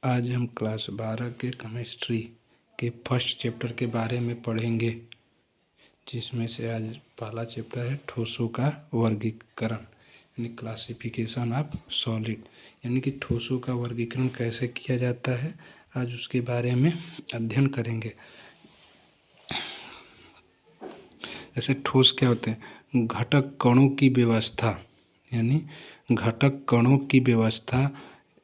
आज हम क्लास 12 के केमिस्ट्री के फर्स्ट चैप्टर के बारे में पढ़ेंगे, जिसमें से आज पहला चैप्टर है ठोसों का वर्गीकरण यानी क्लासिफिकेशन ऑफ सॉलिड, यानी कि ठोसों का वर्गीकरण कैसे किया जाता है। आज उसके बारे में अध्ययन करेंगे। जैसे ठोस क्या होते हैं? घटक कणों की व्यवस्था, यानी घटक कणों की व्यवस्था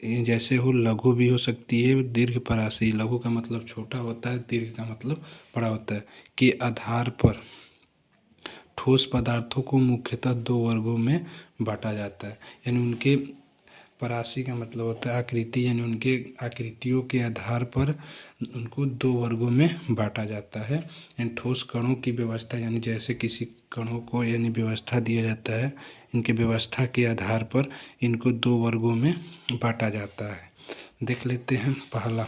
जैसे हो लघु भी हो सकती है, दीर्घ परासी। लघु का मतलब छोटा होता है, दीर्घ का मतलब बड़ा होता है। के आधार पर ठोस पदार्थों को मुख्यतः दो वर्गों में बांटा जाता है, यानी उनके परासी का मतलब होता है आकृति, यानी उनके आकृतियों के आधार पर उनको दो वर्गों में बांटा जाता है। यानी ठोस कणों की व्यवस्था, यानी जैसे किसी कणों को यानी व्यवस्था दिया जाता है, इनके व्यवस्था के आधार पर इनको दो वर्गों में बांटा जाता है। देख लेते हैं। पहला,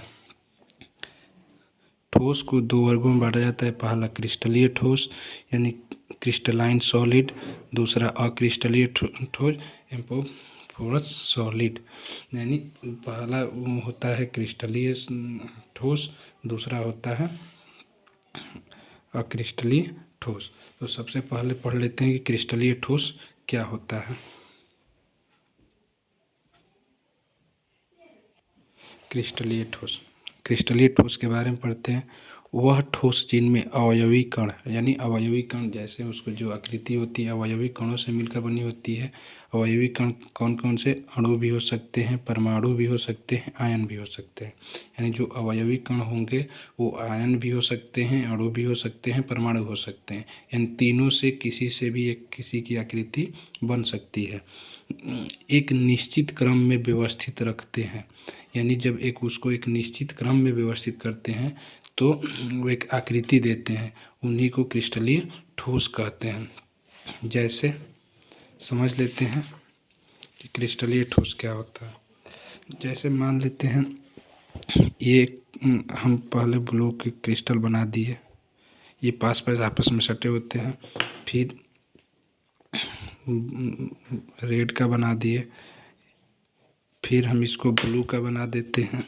ठोस को दो वर्गों में बांटा जाता है। पहला क्रिस्टलीय ठोस यानी क्रिस्टलाइन सॉलिड, दूसरा अक्रिस्टलीय ठोस एम्फोरस सॉलिड। यानी पहला होता है क्रिस्टलीय ठोस, दूसरा होता है अक्रिस्टलीय ठोस। तो सबसे पहले पढ़ लेते हैं कि क्रिस्टलीय ठोस क्या होता है। क्रिस्टलीय ठोस के बारे में पढ़ते हैं। वह ठोस जिनमें अवयवी कण, यानी अवयवी कण जैसे उसको जो आकृति होती है अवयवी कणों से मिलकर बनी होती है। अवयवी कण कौन कौन से? अणु भी हो सकते हैं, परमाणु भी हो सकते हैं, आयन भी हो सकते हैं। यानी जो अवयवी कण होंगे वो आयन भी हो सकते हैं, अणु भी हो सकते हैं, परमाणु हो सकते हैं। इन तीनों से किसी से भी एक किसी की आकृति बन सकती है। एक निश्चित क्रम में व्यवस्थित रखते हैं, यानी जब एक उसको एक निश्चित क्रम में व्यवस्थित करते हैं तो वो एक आकृति देते हैं, उन्हीं को क्रिस्टलीय ठोस कहते हैं। जैसे समझ लेते हैं कि क्रिस्टलीय ठोस क्या होता है। जैसे मान लेते हैं ये हम पहले ब्लू के क्रिस्टल बना दिए, ये पास पास आपस में सटे होते हैं। फिर रेड का बना दिए, फिर हम इसको ब्लू का बना देते हैं।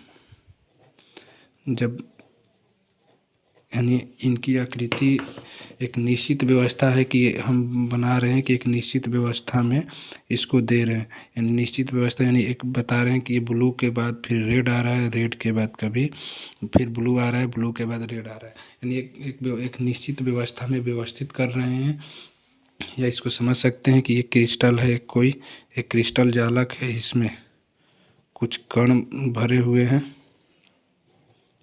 जब यानी इनकी आकृति एक निश्चित व्यवस्था है कि हम बना रहे हैं कि एक निश्चित व्यवस्था में इसको दे रहे हैं, यानी निश्चित व्यवस्था, यानी एक बता रहे हैं कि ये ब्लू के बाद फिर रेड आ रहा है, रेड के बाद कभी फिर ब्लू आ रहा है, ब्लू के बाद रेड आ रहा है। यानी एक निश्चित व्यवस्था में व्यवस्थित कर रहे हैं। या इसको समझ सकते हैं कि ये क्रिस्टल है, कोई एक क्रिस्टल जालक है, इसमें कुछ कण भरे हुए हैं,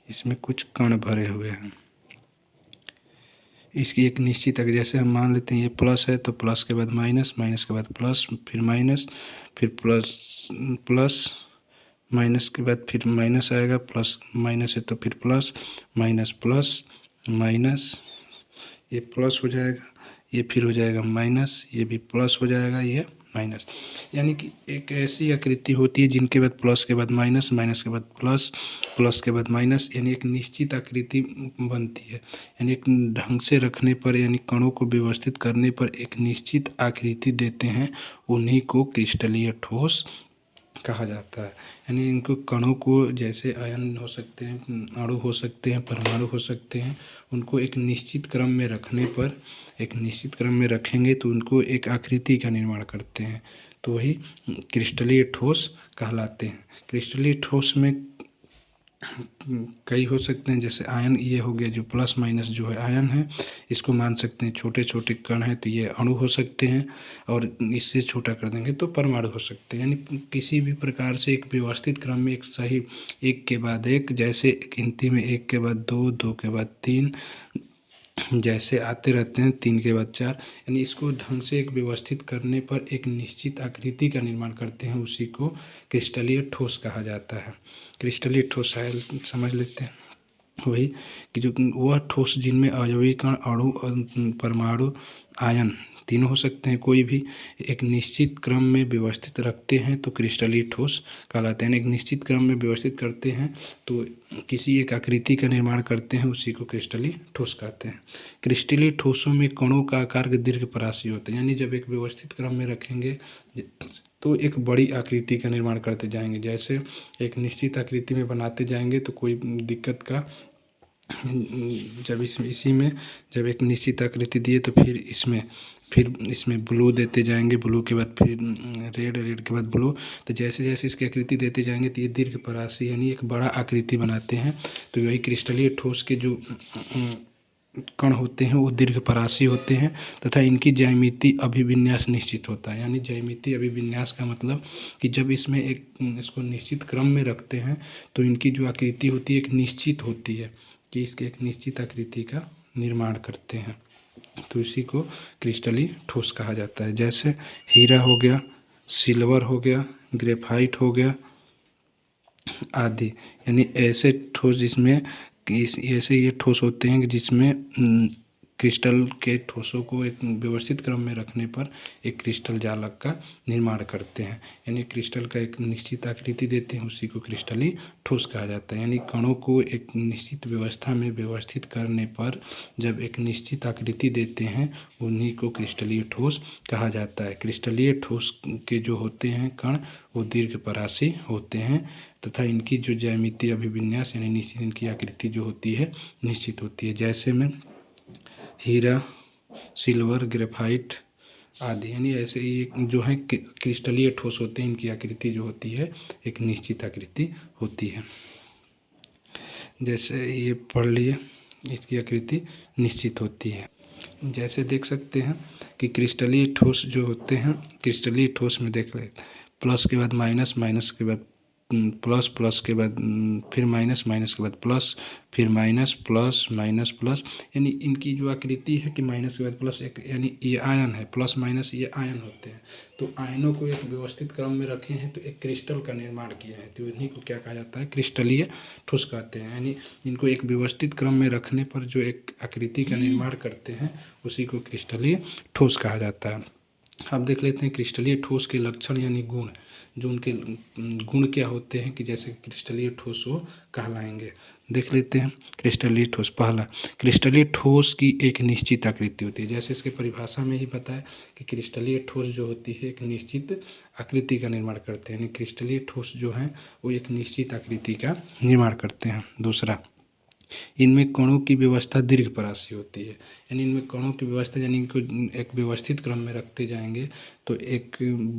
इसमें कुछ कण भरे हुए हैं। इसकी एक निश्चित है, जैसे हम मान लेते हैं ये प्लस है तो प्लस के बाद माइनस, माइनस के बाद प्लस, फिर माइनस, फिर प्लस, प्लस माइनस के बाद फिर माइनस आएगा, प्लस माइनस है तो फिर प्लस माइनस प्लस माइनस, ये प्लस हो जाएगा, ये फिर हो जाएगा माइनस, ये भी प्लस हो जाएगा, ये माइनस। यानी कि एक ऐसी आकृति होती है जिनके बाद प्लस के बाद माइनस, माइनस के बाद प्लस, प्लस के बाद माइनस, यानी एक निश्चित आकृति बनती है। यानी एक ढंग से रखने पर, यानी कणों को व्यवस्थित करने पर एक निश्चित आकृति देते हैं, उन्हीं को क्रिस्टलीय ठोस कहा जाता है। यानी इनको कणों को जैसे आयन हो सकते हैं, अणु हो सकते हैं, परमाणु हो सकते हैं, उनको एक निश्चित क्रम में रखने पर, एक निश्चित क्रम में रखेंगे तो उनको एक आकृति का निर्माण करते हैं, तो वही क्रिस्टलीय ठोस कहलाते हैं। क्रिस्टलीय ठोस में कई हो सकते हैं, जैसे आयन, ये हो गया जो प्लस माइनस जो है आयन है, इसको मान सकते हैं छोटे छोटे कण हैं तो ये अणु हो सकते हैं, और इससे छोटा कर देंगे तो परमाणु हो सकते हैं। यानी किसी भी प्रकार से एक व्यवस्थित क्रम में एक सही एक के बाद एक, जैसे गिनती में एक के बाद दो, दो के बाद तीन, जैसे आते रहते हैं, तीन के बाद चार, यानी इसको ढंग से एक व्यवस्थित करने पर एक निश्चित आकृति का निर्माण करते हैं, उसी को क्रिस्टलीय ठोस कहा जाता है। क्रिस्टलीय ठोस समझ लेते हैं। वही कि जो वह ठोस जिनमें अवयवी कण, अणु, परमाणु, आयन तीनों हो सकते हैं, कोई भी एक निश्चित क्रम में व्यवस्थित रखते हैं तो क्रिस्टलीय ठोस कहलाते हैं। एक निश्चित क्रम में व्यवस्थित करते हैं तो किसी एक आकृति का निर्माण करते हैं, उसी को क्रिस्टलीय ठोस कहते हैं। क्रिस्टलीय ठोसों में कणों का आकार दीर्घ परासी होता है, यानी जब एक व्यवस्थित क्रम में रखेंगे तो एक बड़ी आकृति का निर्माण करते जाएंगे। जैसे एक निश्चित आकृति में बनाते जाएंगे तो कोई दिक्कत का जब इसी में जब एक निश्चित आकृति दिए तो फिर इसमें ब्लू देते जाएंगे, ब्लू के बाद फिर रेड, रेड के बाद ब्लू। तो जैसे जैसे इसकी आकृति देते जाएंगे तो ये दीर्घ परासी यानी एक बड़ा आकृति बनाते हैं। तो वही क्रिस्टलीय ठोस के जो कण होते हैं वो दीर्घ परासी होते हैं तथा इनकी ज्यामितीय अभिविन्यास निश्चित होता है। यानी ज्यामितीय अभिविन्यास का मतलब कि जब इसमें इसको निश्चित क्रम में रखते हैं तो इनकी जो आकृति होती है एक निश्चित होती है, कि इसके एक निश्चित आकृति का निर्माण करते हैं। तो इसी को क्रिस्टलीय ठोस कहा जाता है। जैसे हीरा हो गया, सिल्वर हो गया, ग्रेफाइट हो गया आदि। यानी ऐसे ठोस जिसमें ऐसे ये ठोस होते हैं कि जिसमें क्रिस्टल के ठोसों को एक व्यवस्थित क्रम में रखने पर एक क्रिस्टल जालक का निर्माण करते हैं। यानी क्रिस्टल का एक निश्चित आकृति देते हैं, उसी को क्रिस्टलीय ठोस कहा जाता है। यानी कणों को एक निश्चित व्यवस्था में व्यवस्थित करने पर जब एक निश्चित आकृति देते हैं उन्हीं को क्रिस्टलीय ठोस कहा जाता है। क्रिस्टलीय ठोस के जो होते हैं कण वो दीर्घ परासी होते हैं तथा इनकी जो ज्यामितीय अभिविन्यास यानी निश्चित इनकी आकृति जो होती है निश्चित होती है। जैसे में हीरा, सिल्वर, ग्रेफाइट आदि। यानी ऐसे ही जो है क्रिस्टलीय ठोस होते हैं, इनकी आकृति जो होती है एक निश्चित आकृति होती है। जैसे ये पढ़ लिए, इसकी आकृति निश्चित होती है। जैसे देख सकते हैं कि क्रिस्टलीय ठोस जो होते हैं, क्रिस्टलीय ठोस में देख ले प्लस के बाद माइनस, माइनस के बाद प्लस, प्लस के बाद फिर माइनस, माइनस के बाद प्लस, फिर माइनस, प्लस, माइनस, प्लस। यानी इनकी जो आकृति है कि माइनस के बाद प्लस एक, यानी ये आयन है, प्लस माइनस ये आयन होते हैं। तो आयनों को एक व्यवस्थित क्रम में रखे हैं तो एक क्रिस्टल का निर्माण किया है, तो इन्हीं को क्या कहा जाता है, क्रिस्टलीय ठोस कहते हैं। यानी इनको एक व्यवस्थित क्रम में रखने पर जो एक आकृति का निर्माण करते हैं उसी को क्रिस्टलीय ठोस कहा जाता है। अब देख लेते हैं क्रिस्टलीय ठोस के लक्षण यानी गुण। जो उनके गुण क्या होते हैं कि जैसे क्रिस्टलीय ठोस वो कहलाएंगे। देख लेते हैं क्रिस्टलीय ठोस। पहला, क्रिस्टलीय ठोस की एक निश्चित आकृति होती है। जैसे इसके परिभाषा में ही बताया कि क्रिस्टलीय ठोस जो होती है एक निश्चित आकृति का निर्माण करते हैं। यानी क्रिस्टलीय ठोस जो हैं वो एक निश्चित आकृति का निर्माण करते हैं। दूसरा, इनमें कणों की व्यवस्था दीर्घ परासी होती है। यानी इनमें कणों की व्यवस्था यानी इनको एक व्यवस्थित क्रम में रखते जाएंगे तो एक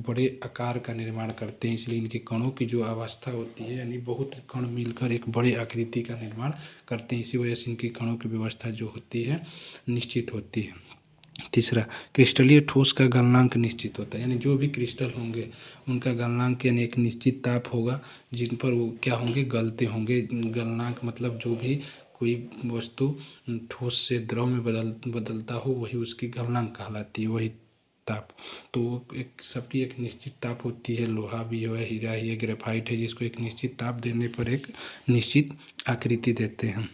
बड़े आकार का निर्माण करते हैं। इसलिए इनके कणों की जो अवस्था होती है यानी बहुत कण मिलकर एक बड़े आकृति का निर्माण करते हैं। इसी वजह से इनकी कणों की व्यवस्था जो होती है निश्चित होती है। तीसरा, क्रिस्टलीय ठोस का गलनांक निश्चित होता है। यानी जो भी क्रिस्टल होंगे उनका गलनांक यानी एक निश्चित ताप होगा जिन पर वो क्या होंगे, गलते होंगे। गलनांक मतलब जो भी कोई वस्तु ठोस से द्रव में बदलता हो वही उसकी गलनांक कहलाती है, वही ताप। तो एक सबकी एक निश्चित ताप होती है। लोहा भी है, हीरा ही है, ग्रेफाइट है, जिसको एक निश्चित ताप देने पर एक निश्चित आकृति देते हैं।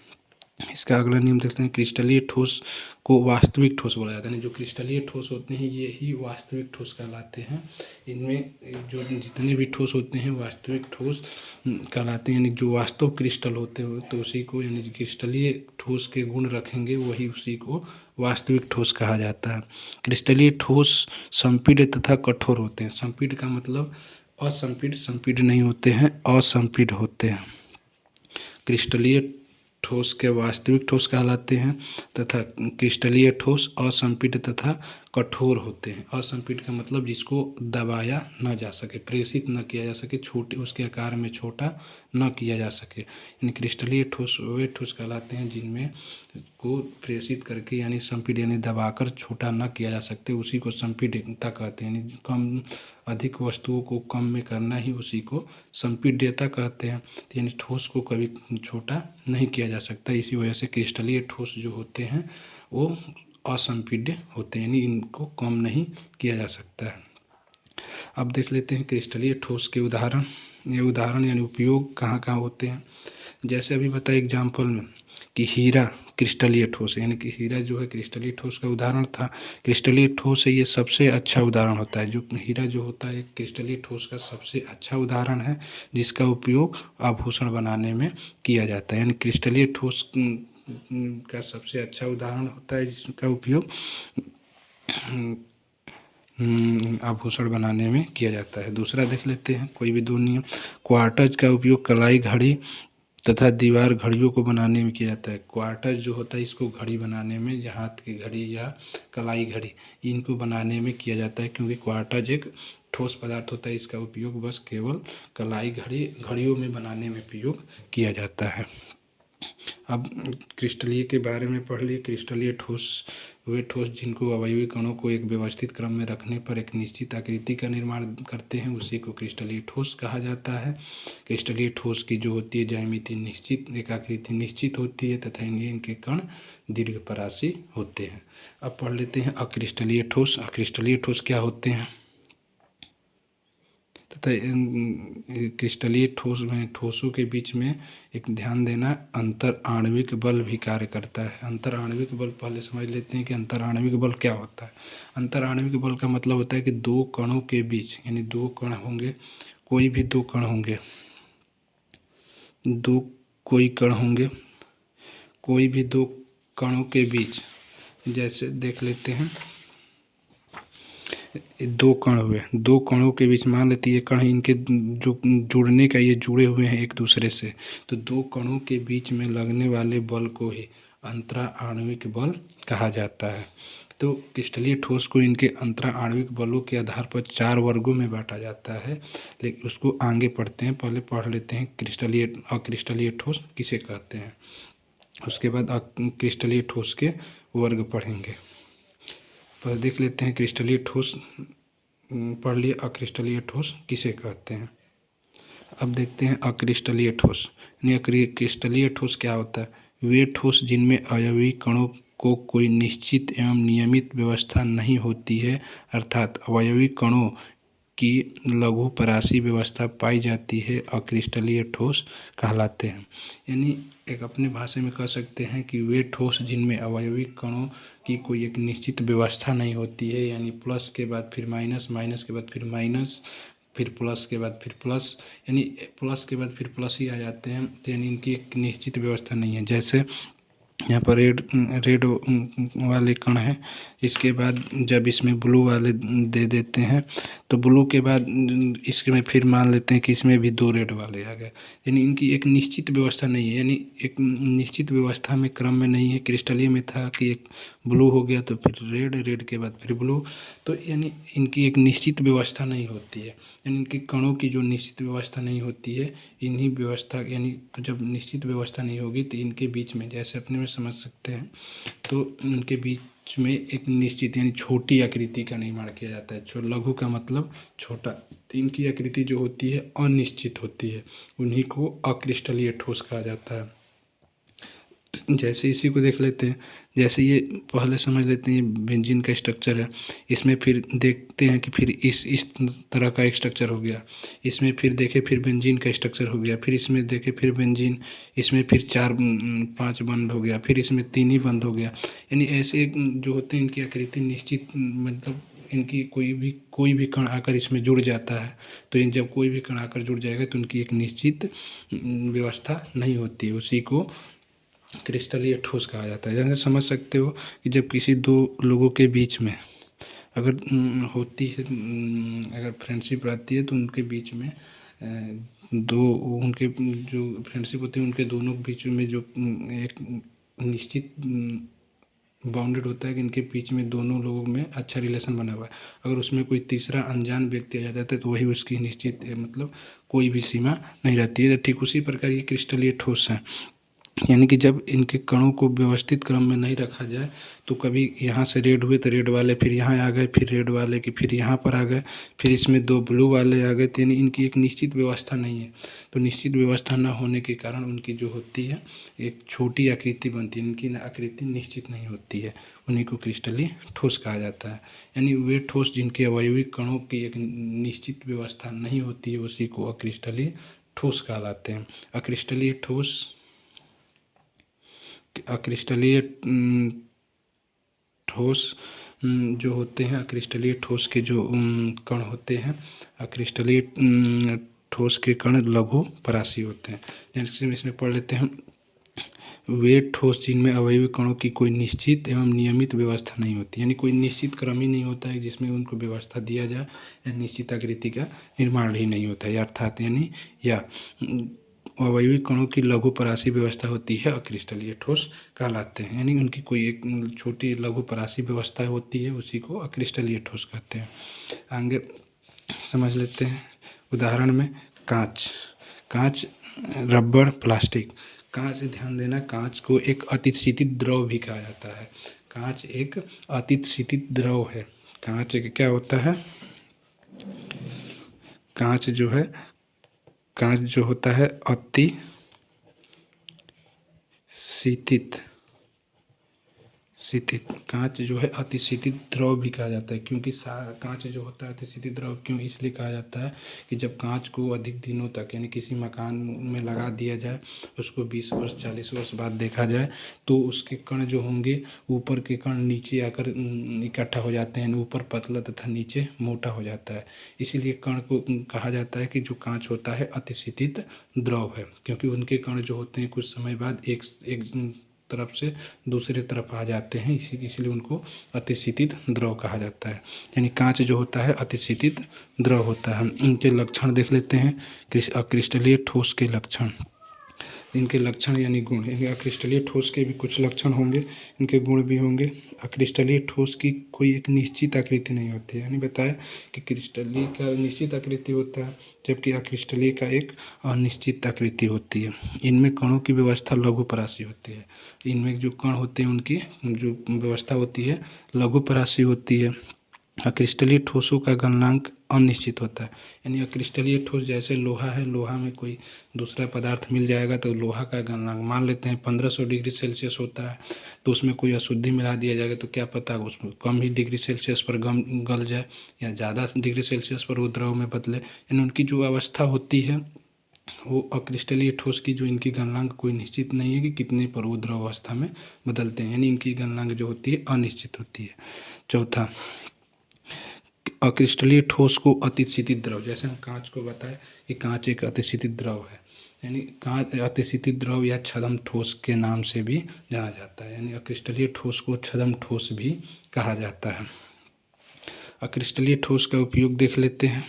इसका अगला नियम देखते हैं, क्रिस्टलीय ठोस को वास्तविक ठोस बोला जाता है। जो क्रिस्टलीय ठोस होते हैं ये ही वास्तविक ठोस कहलाते हैं। इनमें जो जितने भी ठोस होते हैं वास्तविक ठोस कहलाते हैं। यानी जो वास्तव क्रिस्टल होते हैं तो उसी को यानी क्रिस्टलीय ठोस के गुण रखेंगे वही उसी को वास्तविक ठोस कहा जाता है। क्रिस्टलीय ठोस संपीड्य तथा कठोर होते हैं। संपीड्य का मतलब असंपीड्य, संपीड्य नहीं होते हैं, असंपीड्य होते हैं। क्रिस्टलीय ठोस के वास्तविक ठोस कहलाते हैं तथा क्रिस्टलीय ठोस असंपीड्य तथा कठोर होते हैं। असंपीड्य का मतलब जिसको दबाया न जा सके, प्रेषित न किया जा सके, छोटे उसके आकार में छोटा न किया जा सके। यानी क्रिस्टलीय ठोस वे ठोस कहलाते हैं जिनमें को प्रेषित करके यानी संपीड्य यानी दबाकर छोटा न किया जा सकते, उसी को संपीड्यता कहते हैं। यानी कम अधिक वस्तुओं को कम में करना ही उसी को संपीड्यता कहते हैं। यानी ठोस को कभी छोटा नहीं किया जा सकता। इसी वजह से क्रिस्टलीय ठोस जो होते हैं वो असंपीड्य होते हैं, यानी इनको कम नहीं किया जा सकता है। अब देख लेते हैं क्रिस्टलीय ठोस के उदाहरण। ये उदाहरण यानी उपयोग कहाँ कहाँ होते हैं। जैसे अभी बताया एग्जाम्पल में कि हीरा क्रिस्टलीय ठोस है, यानी कि हीरा जो है क्रिस्टलीय ठोस का उदाहरण था। क्रिस्टलीय ठोस है ये सबसे अच्छा उदाहरण होता है। जो हीरा जो होता है क्रिस्टलीय ठोस का सबसे अच्छा उदाहरण है जिसका उपयोग आभूषण बनाने में किया जाता है। यानी क्रिस्टलीय ठोस का सबसे अच्छा उदाहरण होता है जिसका उपयोग आभूषण बनाने में किया जाता है। दूसरा देख लेते हैं, कोई भी दो नियम। क्वार्टज का उपयोग कलाई घड़ी तथा दीवार घड़ियों को बनाने में किया जाता है। क्वार्टज जो होता है इसको घड़ी बनाने में, या हाथ की घड़ी या कलाई घड़ी, इनको बनाने में किया जाता है, क्योंकि क्वार्टज एक ठोस पदार्थ होता है। इसका उपयोग बस केवल कलाई घड़ियों में बनाने में प्रयोग किया जाता है। अब क्रिस्टलीय के बारे में पढ़ लिए। क्रिस्टलीय ठोस वे ठोस जिनको अवयवी कणों को एक व्यवस्थित क्रम में रखने पर एक निश्चित आकृति का निर्माण करते हैं, उसी को क्रिस्टलीय ठोस कहा जाता है। क्रिस्टलीय ठोस की जो होती है ज्यामिति निश्चित, एक आकृति निश्चित होती है तथा इनके कण दीर्घपरासी होते हैं। अब पढ़ लेते हैं अक्रिस्टलीय ठोस। अक्रिस्टलीय ठोस क्या होते हैं तथा क्रिस्टलीय ठोस में ठोसों के बीच में एक ध्यान देना, अंतर आणविक बल भी कार्य करता है। अंतर आणविक बल पहले समझ लेते हैं कि अंतर आणविक बल क्या होता है। अंतर आणविक बल का मतलब होता है कि दो कणों के बीच, यानी दो कण होंगे, कोई भी दो कण होंगे, कोई भी दो कणों के बीच, जैसे देख लेते हैं दो कण हुए, दो कणों के बीच मान लेते हैं ये कण इनके जो जुड़ने का ये जुड़े हुए हैं एक दूसरे से, तो दो कणों के बीच में लगने वाले बल को ही अंतरा आणविक बल कहा जाता है। तो क्रिस्टलीय ठोस को इनके अंतरा आणविक बलों के आधार पर 4 वर्गों में बांटा जाता है, लेकिन उसको आगे पढ़ते हैं। पहले पढ़ लेते हैं क्रिस्टलीय अक्रिस्टलीय ठोस किसे कहते हैं, उसके बाद क्रिस्टलीय ठोस के वर्ग पढ़ेंगे। पर देख लेते हैं क्रिस्टलीय ठोस पढ़ लिए, अक्रिस्टलीय ठोस किसे कहते हैं। अब देखते हैं अक्रिस्टलीय ठोस। क्रिस्टलीय ठोस क्या होता है, वे ठोस जिनमें अवयवी कणों को कोई निश्चित एवं नियमित व्यवस्था नहीं होती है, अर्थात अवयवी कणों की लघु परासी व्यवस्था पाई जाती है, अक्रिस्टलीय ठोस कहलाते हैं। यानी एक अपने भाषा में कह सकते हैं कि वे ठोस जिनमें अवयवी कणों की कोई एक निश्चित व्यवस्था नहीं होती है, यानी प्लस के बाद फिर माइनस, माइनस के बाद फिर माइनस, फिर प्लस के बाद फिर प्लस, यानी प्लस के बाद फिर प्लस ही आ जाते हैं, तो यानी इनकी एक निश्चित व्यवस्था नहीं है। जैसे यहाँ पर रेड वाले कण है, इसके बाद जब इसमें ब्लू वाले दे देते हैं तो ब्लू के बाद इसमें फिर मान लेते हैं कि इसमें भी 2 रेड वाले आ गए, यानी इनकी एक निश्चित व्यवस्था नहीं है, यानी एक निश्चित व्यवस्था में क्रम में नहीं है। क्रिस्टलीय में था कि एक ब्लू हो गया तो फिर रेड, रेड के बाद फिर ब्लू, तो यानी इनकी एक निश्चित व्यवस्था नहीं होती है, यानी इनकी कणों की जो निश्चित व्यवस्था नहीं होती है, इन्हीं व्यवस्था यानी तो जब निश्चित व्यवस्था नहीं होगी तो इनके बीच में, जैसे अपने में समझ सकते हैं, तो इनके बीच में एक निश्चित यानी छोटी आकृति का निर्माण किया जाता है। लघु का मतलब छोटा, तो इनकी आकृति जो होती है अनिश्चित होती है, उन्हीं को अक्रिस्टलीय ठोस कहा जाता है। जैसे इसी को देख लेते हैं, जैसे ये पहले समझ लेते हैं बेंजीन का स्ट्रक्चर है, इसमें फिर देखते हैं कि फिर इस तरह का एक स्ट्रक्चर हो गया, इसमें फिर देखें फिर बेंजीन का स्ट्रक्चर हो गया, फिर इसमें देखें फिर बेंजीन, इसमें फिर 4-5 बंद हो गया, फिर इसमें 3 ही बंद हो गया, यानी ऐसे जो होते हैं इनकी आकृति निश्चित, मतलब इनकी कोई भी कण आकर इसमें जुड़ जाता है, तो इन जब कोई भी कण आकर जुड़ जाएगा तो उनकी एक निश्चित व्यवस्था नहीं होती है, उसी को क्रिस्टलीय ठोस कहा जाता है। जैसे समझ सकते हो कि जब किसी दो लोगों के बीच में अगर होती है, अगर फ्रेंडशिप रहती है तो उनके बीच में दो उनके जो फ्रेंडशिप होती है उनके दोनों के बीच में जो एक निश्चित बाउंडेड होता है कि इनके बीच में दोनों लोगों में अच्छा रिलेशन बना हुआ है। अगर उसमें कोई तीसरा अनजान व्यक्ति आ जाता है तो वही उसकी निश्चित मतलब कोई भी सीमा नहीं रहती है। तो ठीक उसी प्रकार ये क्रिस्टलीय ठोस है, यानी कि जब इनके कणों को व्यवस्थित क्रम में नहीं रखा जाए तो कभी यहाँ से रेड हुए तो रेड वाले फिर यहाँ आ गए, फिर रेड वाले कि फिर यहाँ पर आ गए, फिर इसमें 2 ब्लू वाले आ गए, तो यानी इनकी एक निश्चित व्यवस्था नहीं है। तो निश्चित व्यवस्था न होने के कारण उनकी जो होती है एक छोटी आकृति बनती है, इनकी आकृति निश्चित नहीं होती है, उन्हीं को क्रिस्टलीय ठोस कहा जाता है। यानी वे ठोस जिनके अवयवी कणों की एक निश्चित व्यवस्था नहीं होती है उसी को अक्रिस्टलीय ठोस कहलाते हैं। अक्रिस्टलीय ठोस जो होते हैं, क्रिस्टलीय ठोस के जो कण होते हैं, क्रिस्टलीय ठोस के कण लघु परासी होते हैं। जैसे इसमें पढ़ लेते हैं वे ठोस जिनमें अवयवी कणों की कोई निश्चित एवं नियमित व्यवस्था नहीं होती, यानी कोई निश्चित क्रम ही नहीं होता है जिसमें उनको व्यवस्था दिया जाए, या निश्चित आकृति का निर्माण ही नहीं होता है, अर्थात यानी या अवयवी कणों की लघु परासी व्यवस्था होती है अक्रिस्टलीय ठोस कहलाते हैं, यानी उनकी कोई एक छोटी लघु परासी व्यवस्था होती है, उसी को अक्रिस्टलीय ठोस कहते हैं। आगे समझ लेते हैं उदाहरण में कांच, रबड़, प्लास्टिक। कांच, ध्यान देना, कांच को एक अतिशीतित द्रव भी कहा जाता है। कांच एक अतिशीतित द्रव है। कांच एक क्या होता है, कांच जो होता है शीतित, कांच जो है अतिशीतित द्रव भी कहा जाता है, क्योंकि कांच जो होता है अतिशीतित द्रव क्यों इसलिए कहा जाता है कि जब कांच को अधिक दिनों तक यानी किसी मकान में लगा दिया जाए, उसको 20 वर्ष 40 वर्ष बाद देखा जाए तो उसके कण जो होंगे, ऊपर के कण नीचे आकर इकट्ठा हो जाते हैं, ऊपर पतला तथा नीचे मोटा हो जाता है। इसीलिए कण को कहा जाता है कि जो कांच होता है अतिशीतित द्रव है, क्योंकि उनके कण जो होते हैं कुछ समय बाद एक तरफ से दूसरे तरफ आ जाते हैं, इसलिए उनको अतिशीतित द्रव कहा जाता है। यानी कांच जो होता है अतिशीतित द्रव होता है। इनके लक्षण देख लेते हैं, अक्रिस्टलीय ठोस के लक्षण। इनके लक्षण यानी गुण, अक्रिस्टलीय ठोस के भी कुछ लक्षण होंगे, इनके गुण भी होंगे। अक्रिस्टलीय ठोस की कोई एक निश्चित आकृति नहीं होती है, यानी बताया कि क्रिस्टलीय का निश्चित आकृति होता है, जबकि अक्रिस्टलीय का एक अनिश्चित आकृति होती है। इनमें कणों की व्यवस्था लघु परासी होती है। इनमें जो कण होते हैं उनकी जो व्यवस्था होती है लघु परासी होती है। अक्रिस्टलीय ठोसों का गलनांक अनिश्चित होता है, यानी अक्रिस्टलीय ठोस जैसे लोहा है, लोहा में कोई दूसरा पदार्थ मिल जाएगा तो लोहा का गलनांक मान लेते हैं 1500 डिग्री सेल्सियस होता है, तो उसमें कोई अशुद्धि मिला दिया जाएगा तो क्या पता उसमें कम ही डिग्री सेल्सियस पर गल जाए या ज़्यादा डिग्री सेल्सियस पर वो द्रव में बदले। यानी उनकी जो अवस्था होती है वो अक्रिस्टलीय ठोस की जो इनकी गलनांक कोई निश्चित नहीं है कि कितने पर वो द्रव अवस्था में बदलते हैं, यानी इनकी गलनांक जो होती है अनिश्चित होती है। चौथा, अक्रिस्टलीय ठोस को अतिशीतित द्रव, जैसे हम कांच को बताएं कि कांच एक अतिशीतित द्रव है, यानी कांच अतिशीतित द्रव या छद्म ठोस के नाम से भी जाना जाता है, यानी अक्रिस्टलीय ठोस को छद्म ठोस भी कहा जाता है। अक्रिस्टलीय ठोस का उपयोग देख लेते हैं।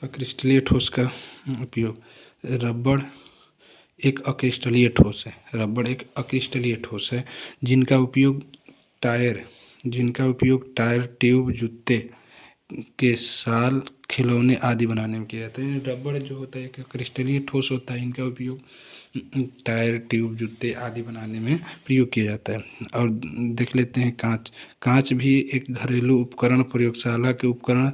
अक्रिस्टलीय ठोस का उपयोग, रबड़ एक अक्रिस्टलीय ठोस है। रबड़ एक अक्रिस्टलीय ठोस है जिनका उपयोग टायर, ट्यूब, जूते के साल, खिलौने आदि बनाने में किया जाता है। रबड़ जो होता है एक क्रिस्टलीय ठोस होता है, इनका उपयोग टायर, ट्यूब, जूते आदि बनाने में प्रयोग किया जाता है। और देख लेते हैं कांच भी एक घरेलू उपकरण, प्रयोगशाला के उपकरण,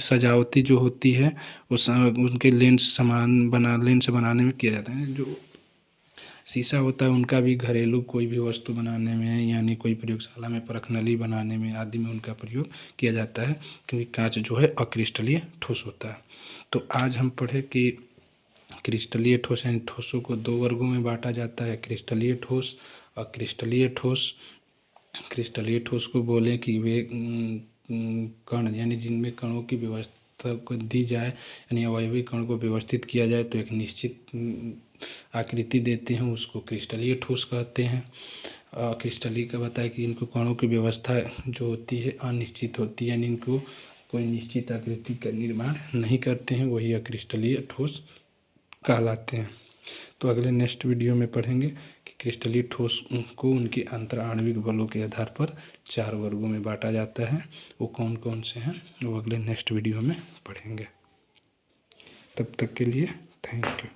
सजावटी जो होती है उस उनके लेंस बनाने में किया जाता है। जो शीशा होता है उनका भी घरेलू कोई भी वस्तु बनाने में, यानी कोई प्रयोगशाला में परखनली बनाने में आदि में उनका प्रयोग किया जाता है, क्योंकि कांच जो है अक्रिस्टलीय ठोस होता है। तो आज हम पढ़े कि क्रिस्टलीय ठोस यानी ठोसों को दो वर्गों में बांटा जाता है, क्रिस्टलीय ठोस, अक्रिस्टलीय ठोस। क्रिस्टलीय ठोस को बोले कि वे कण यानी जिनमें कणों की व्यवस्था को दी जाए, यानी अवयवी कण को व्यवस्थित किया जाए तो एक निश्चित आकृति देते हैं, उसको क्रिस्टलीय ठोस कहते हैं। क्रिस्टलीय का बताया कि इनको कणों की व्यवस्था जो होती है अनिश्चित होती है, यानी इनको कोई निश्चित आकृति का निर्माण नहीं करते हैं, वही अक्रिस्टलीय ठोस कहलाते हैं। तो अगले नेक्स्ट वीडियो में पढ़ेंगे कि क्रिस्टलीय ठोस को उनके अंतर आणविक बलों के आधार पर 4 वर्गों में बांटा जाता है। वो कौन कौन से हैं वो अगले नेक्स्ट वीडियो में पढ़ेंगे। तब तक के लिए थैंक यू।